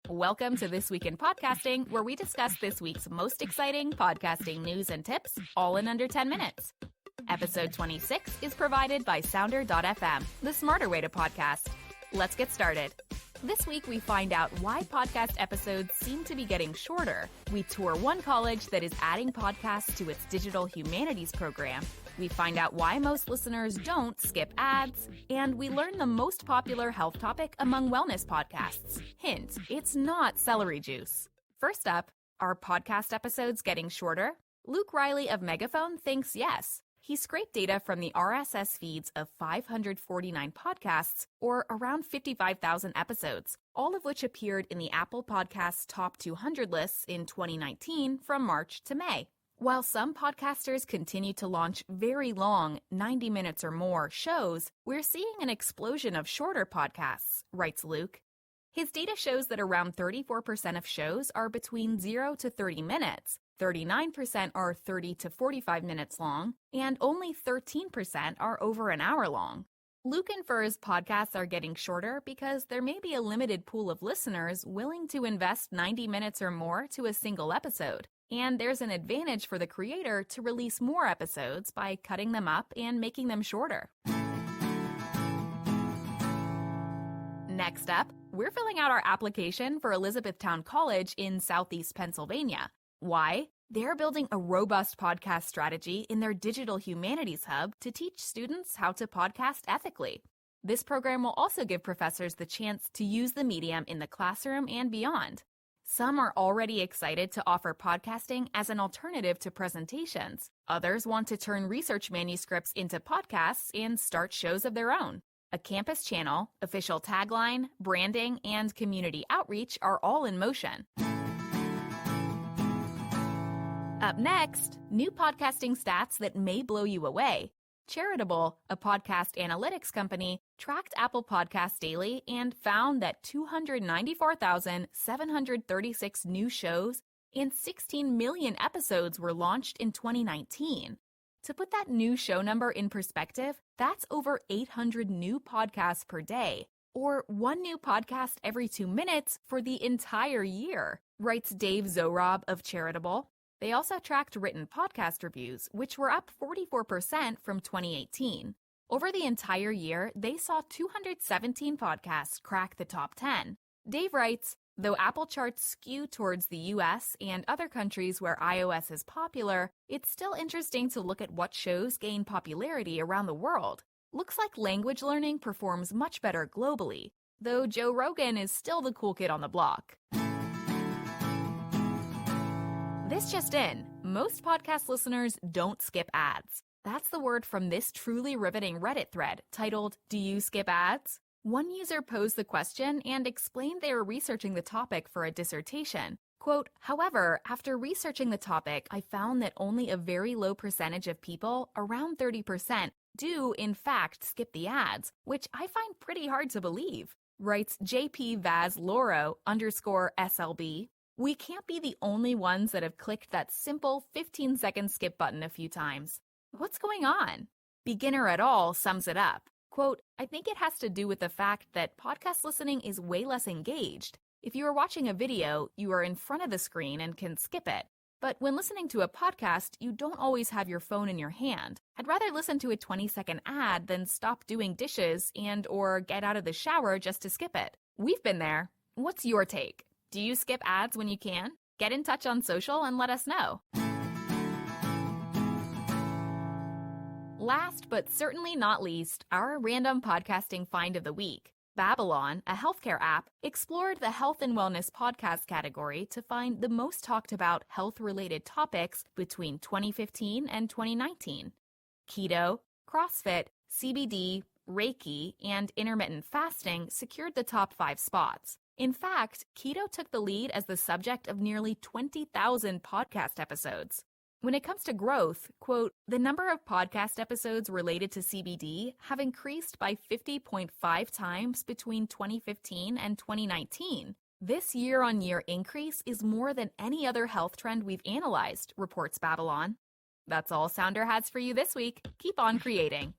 Welcome to This Week in Podcasting, where we discuss this week's most exciting podcasting news and tips, all in under 10 minutes. Episode 26 is provided by Sounder.fm, the smarter way to podcast. Let's get started. This week, we find out why podcast episodes seem to be getting shorter. We tour one college that is adding podcasts to its Digital Humanities program. We find out why most listeners don't skip ads. And we learn the most popular health topic among wellness podcasts. Hint, it's not celery juice. First up, are podcast episodes getting shorter? Luke Riley of Megaphone thinks yes. He scraped data from the RSS feeds of 549 podcasts, or around 55,000 episodes, all of which appeared in the Apple Podcasts Top 200 lists in 2019 from March to May. While some podcasters continue to launch very long, 90 minutes or more shows, we're seeing an explosion of shorter podcasts, writes Luke. His data shows that around 34% of shows are between 0 to 30 minutes, 39% are 30 to 45 minutes long, and only 13% are over an hour long. Luke infers podcasts are getting shorter because there may be a limited pool of listeners willing to invest 90 minutes or more to a single episode, and there's an advantage for the creator to release more episodes by cutting them up and making them shorter. Next up, we're filling out our application for Elizabethtown College in Southeast Pennsylvania. Why? They're building a robust podcast strategy in their Digital Humanities Hub to teach students how to podcast ethically. This program will also give professors the chance to use the medium in the classroom and beyond. Some are already excited to offer podcasting as an alternative to presentations. Others want to turn research manuscripts into podcasts and start shows of their own. A campus channel, official tagline, branding, and community outreach are all in motion. Up next, new podcasting stats that may blow you away. Charitable, a podcast analytics company, tracked Apple Podcasts daily and found that 294,736 new shows and 16 million episodes were launched in 2019. To put that new show number in perspective, that's over 800 new podcasts per day, or one new podcast every 2 minutes for the entire year, writes Dave Zorob of Charitable. They also tracked written podcast reviews, which were up 44% from 2018. Over the entire year, they saw 217 podcasts crack the top 10. Dave writes, though Apple charts skew towards the US and other countries where iOS is popular, it's still interesting to look at what shows gain popularity around the world. Looks like language learning performs much better globally, though Joe Rogan is still the cool kid on the block. This just in, most podcast listeners don't skip ads. That's the word from this truly riveting Reddit thread titled, "Do you skip ads?" One user posed the question and explained they were researching the topic for a dissertation. Quote, however, after researching the topic, I found that only a very low percentage of people, around 30%, do in fact skip the ads, which I find pretty hard to believe, writes JP Vaz Loro _SLB. We can't be the only ones that have clicked that simple 15-second skip button a few times. What's going on? Beginner at All sums it up. Quote, I think it has to do with the fact that podcast listening is way less engaged. If you are watching a video, you are in front of the screen and can skip it. But when listening to a podcast, you don't always have your phone in your hand. I'd rather listen to a 20-second ad than stop doing dishes or get out of the shower just to skip it. We've been there. What's your take? Do you skip ads when you can? Get in touch on social and let us know. Last but certainly not least, our random podcasting find of the week. Babylon, a healthcare app, explored the health and wellness podcast category to find the most talked about health-related topics between 2015 and 2019. Keto, CrossFit, CBD, Reiki, and intermittent fasting secured the top 5 spots. In fact, keto took the lead as the subject of nearly 20,000 podcast episodes. When it comes to growth, quote, the number of podcast episodes related to CBD have increased by 50.5 times between 2015 and 2019. This year-on-year increase is more than any other health trend we've analyzed, reports Babylon. That's all Sounder has for you this week. Keep on creating.